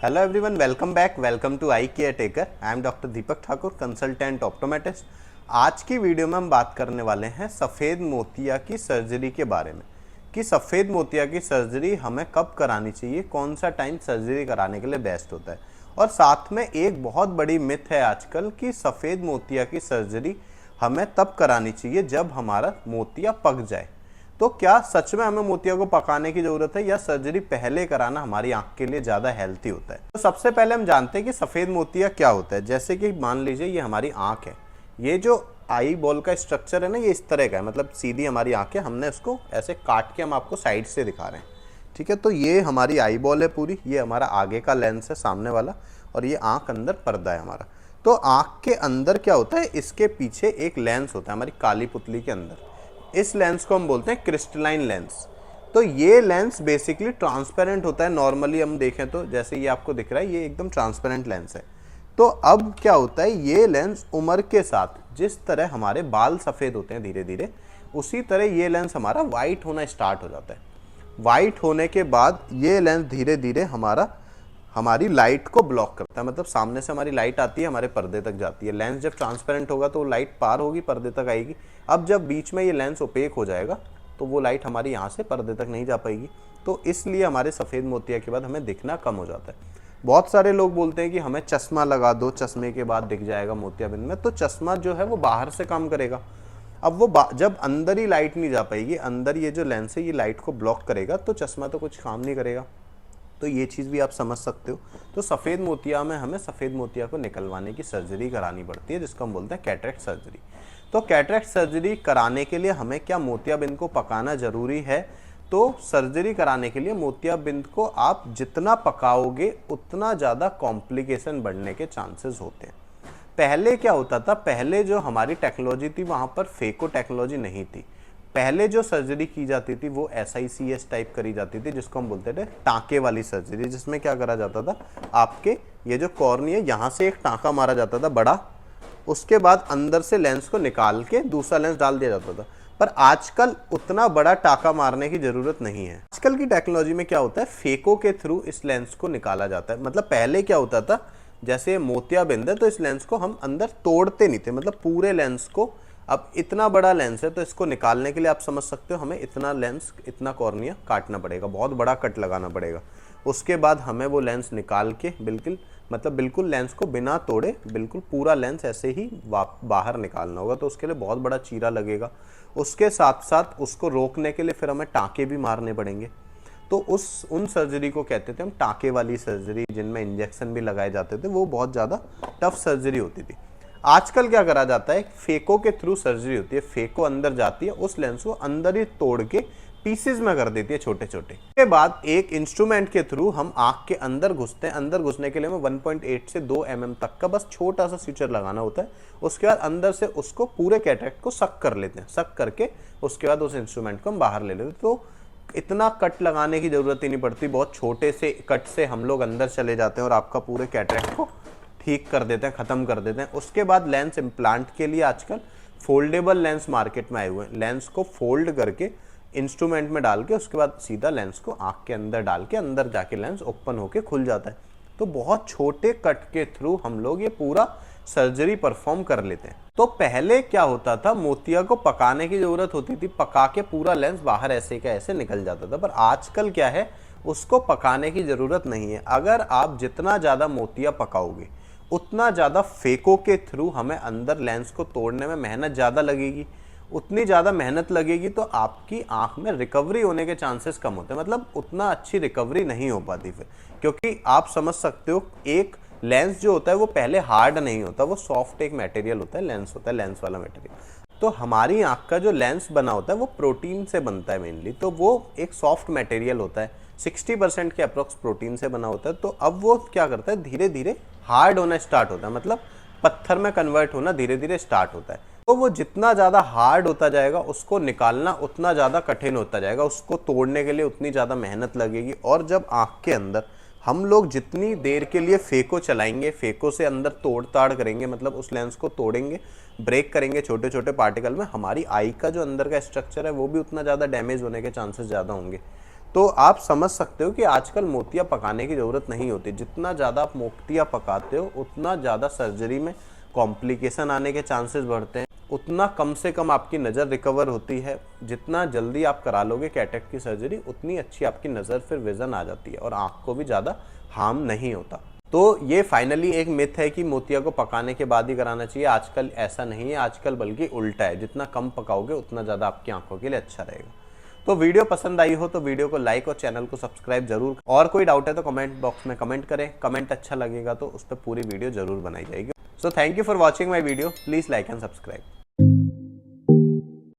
Hello everyone, welcome back. Welcome to eye care taker. I am doctor Deepak Thakur, consultant optometrist. आज की video में हम बात करने वाले हैं सफ़ेद मोतिया की सर्जरी के बारे में कि सफ़ेद मोतिया की सर्जरी हमें कब करानी चाहिए, कौन सा टाइम सर्जरी कराने के लिए बेस्ट होता है। और साथ में एक बहुत बड़ी मिथ है आजकल कि सफ़ेद मोतिया की सर्जरी हमें तब करानी चाहिए जब हमारा मोतिया पक जाए। तो क्या सच में हमें मोतिया को पकाने की जरूरत है या सर्जरी पहले कराना हमारी आंख के लिए ज़्यादा हेल्थी होता है? तो सबसे पहले हम जानते हैं कि सफ़ेद मोतिया क्या होता है। जैसे कि मान लीजिए ये हमारी आंख है, ये जो आई बॉल का स्ट्रक्चर है ना, ये इस तरह का है, मतलब सीधी हमारी आंख है। हमने इसको ऐसे काट के हम आपको साइड से दिखा रहे हैं, ठीक है। तो ये हमारी आई बॉल है पूरी, ये हमारा आगे का लेंस है सामने वाला, और ये आंख अंदर पर्दा है हमारा। तो आंख के अंदर क्या होता है, इसके पीछे एक लेंस होता है हमारी काली पुतली के अंदर। इस लेंस को हम बोलते हैं क्रिस्टलाइन लेंस। तो ये लेंस बेसिकली ट्रांसपेरेंट होता है। नॉर्मली हम देखें तो जैसे ये आपको दिख रहा है, ये एकदम ट्रांसपेरेंट लेंस है। तो अब क्या होता है, ये लेंस उम्र के साथ जिस तरह हमारे बाल सफ़ेद होते हैं धीरे धीरे, उसी तरह ये लेंस हमारा वाइट होना स्टार्ट हो जाता है। वाइट होने के बाद ये लेंस धीरे धीरे हमारी लाइट को ब्लॉक करता है। मतलब सामने से हमारी लाइट आती है, हमारे पर्दे तक जाती है। लेंस जब ट्रांसपेरेंट होगा तो लाइट पार होगी, पर्दे तक आएगी। अब जब बीच में ये लेंस ओपेक हो जाएगा तो वो लाइट हमारी यहाँ से पर्दे तक नहीं जा पाएगी। तो इसलिए हमारे सफ़ेद मोतिया के बाद हमें दिखना कम हो जाता है। बहुत सारे लोग बोलते हैं कि हमें चश्मा लगा दो, चश्मे के बाद दिख जाएगा मोतियाबिंद में। तो चश्मा जो है वो बाहर से काम करेगा। अब वो जब अंदर ही लाइट नहीं जा पाएगी, अंदर ये जो लेंस है ये लाइट को ब्लॉक करेगा, तो चश्मा तो कुछ काम नहीं करेगा। तो ये चीज़ भी आप समझ सकते हो। तो सफ़ेद मोतिया में हमें सफ़ेद मोतिया को निकलवाने की सर्जरी करानी पड़ती है, जिसको हम बोलते हैं कैटरेक्ट सर्जरी। तो कैटरेक्ट सर्जरी कराने के लिए हमें क्या मोतियाबिंद को पकाना ज़रूरी है? तो सर्जरी कराने के लिए मोतियाबिंद को आप जितना पकाओगे उतना ज़्यादा कॉम्प्लिकेशन बढ़ने के चांसेस होते हैं। पहले क्या होता था, पहले जो हमारी टेक्नोलॉजी थी वहाँ पर फेको टेक्नोलॉजी नहीं थी। पहले जो सर्जरी की जाती थी वो SICS टाइप करी जाती थी, जिसको हम बोलते थे टाँके वाली सर्जरी। जिसमें क्या करा जाता था, आपके ये जो कॉर्निया है यहाँ से एक टाँका मारा जाता था बड़ा, उसके बाद अंदर से लेंस को निकाल के दूसरा लेंस डाल दिया जाता था। पर आजकल उतना बड़ा टाँका मारने की ज़रूरत नहीं है। आजकल की टेक्नोलॉजी में क्या होता है, फेको के थ्रू इस लेंस को निकाला जाता है। मतलब पहले क्या होता था, जैसे मोतियाबिंद है तो इस लेंस को हम अंदर तोड़ते नहीं थे, मतलब पूरे लेंस को। अब इतना बड़ा लेंस है तो इसको निकालने के लिए आप समझ सकते हो हमें इतना लेंस, इतना कॉर्निया काटना पड़ेगा, बहुत बड़ा कट लगाना पड़ेगा। उसके बाद हमें वो लेंस निकाल के बिल्कुल लेंस को बिना तोड़े बिल्कुल पूरा लेंस ऐसे ही बाहर निकालना होगा। तो उसके लिए बहुत बड़ा चीरा लगेगा। उसके साथ साथ उसको रोकने के लिए फिर हमें टाँके भी मारने पड़ेंगे। तो उन सर्जरी को कहते थे हम टाँके वाली सर्जरी, जिनमें इंजेक्शन भी लगाए जाते थे। वो बहुत ज़्यादा टफ सर्जरी होती थी। आजकल क्या करा जाता है, फेको के थ्रू सर्जरी होती है। फेको अंदर जाती है, उस लेंस को अंदर ही तोड़ के पीसेस में कर देती है छोटे छोटे। के बाद एक इंस्ट्रूमेंट के थ्रू हम आंख के अंदर घुसते हैं। अंदर घुसने के लिए हमें 1.8 से 2 mm तक का बस छोटा सा स्विचर लगाना होता है। उसके बाद अंदर से उसको पूरे कैटरेक्ट को सक कर लेते हैं। सक करके उसके बाद उस इंस्ट्रूमेंट को हम बाहर ले लेते हैं। तो इतना कट लगाने की जरूरत ही नहीं पड़ती। बहुत छोटे से कट से हम लोग अंदर चले जाते हैं और आपका पूरे कैटरेक्ट को ठीक कर देते हैं, ख़त्म कर देते हैं। उसके बाद लेंस इम्प्लांट के लिए आजकल फोल्डेबल लेंस मार्केट में आए हुए हैं। लेंस को फोल्ड करके इंस्ट्रूमेंट में डाल के उसके बाद सीधा लेंस को आँख के अंदर डाल के अंदर जाके लेंस ओपन होके खुल जाता है। तो बहुत छोटे कट के थ्रू हम लोग ये पूरा सर्जरी परफॉर्म कर लेते हैं। तो पहले क्या होता था, मोतिया को पकाने की ज़रूरत होती थी, पका के पूरा लेंस बाहर ऐसे का ऐसे निकल जाता था। पर आजकल क्या है, उसको पकाने की ज़रूरत नहीं है। अगर आप जितना ज़्यादा मोतिया पकाओगे उतना ज़्यादा फेको के थ्रू हमें अंदर लेंस को तोड़ने में मेहनत ज़्यादा लगेगी। उतनी ज़्यादा मेहनत लगेगी तो आपकी आंख में रिकवरी होने के चांसेस कम होते हैं। मतलब उतना अच्छी रिकवरी नहीं हो पाती फिर, क्योंकि आप समझ सकते हो एक लेंस जो होता है वो पहले हार्ड नहीं होता, वो सॉफ्ट एक मटेरियल होता है, लेंस होता है, लेंस वाला मटेरियल। तो हमारी आंख का जो लेंस बना होता है वो प्रोटीन से बनता है मेनली। तो वो एक सॉफ्ट मटेरियल होता है, 60% के अप्रोक्स प्रोटीन से बना होता है। तो अब वो क्या करता है, धीरे धीरे हार्ड होना स्टार्ट होता है, मतलब पत्थर में कन्वर्ट होना धीरे धीरे स्टार्ट होता है। तो वो जितना ज़्यादा हार्ड होता जाएगा उसको निकालना उतना ज़्यादा कठिन होता जाएगा, उसको तोड़ने के लिए उतनी ज़्यादा मेहनत लगेगी। और जब आँख के अंदर हम लोग जितनी देर के लिए फेको चलाएंगे, फेको से अंदर तोड़ ताड़ करेंगे, मतलब उस लेंस को तोड़ेंगे, ब्रेक करेंगे छोटे छोटे पार्टिकल में, हमारी आई का जो अंदर का स्ट्रक्चर है वो भी उतना ज़्यादा डैमेज होने के चांसेस ज़्यादा होंगे। तो आप समझ सकते हो कि आजकल मोतिया पकाने की ज़रूरत नहीं होती। जितना ज़्यादा आप मोतिया पकाते हो उतना ज़्यादा सर्जरी में कॉम्प्लिकेशन आने के चांसेस बढ़ते हैं, उतना कम से कम आपकी नज़र रिकवर होती है। जितना जल्दी आप करा लोगे कैटरेक्ट की सर्जरी उतनी अच्छी आपकी नज़र फिर विज़न आ जाती है और आँख को भी ज़्यादा हार्म नहीं होता। तो ये फाइनली एक मिथ है कि मोतिया को पकाने के बाद ही कराना चाहिए। आजकल ऐसा नहीं है, आजकल बल्कि उल्टा है, जितना कम पकाओगे उतना ज़्यादा आपकी आंखों के लिए अच्छा रहेगा। तो वीडियो पसंद आई हो तो वीडियो को लाइक और चैनल को सब्सक्राइब जरूर। और कोई डाउट है तो कमेंट बॉक्स में कमेंट करें। कमेंट अच्छा लगेगा तो उस पर पूरी वीडियो जरूर बनाई जाएगी। So thank you for watching my video. Please like and subscribe.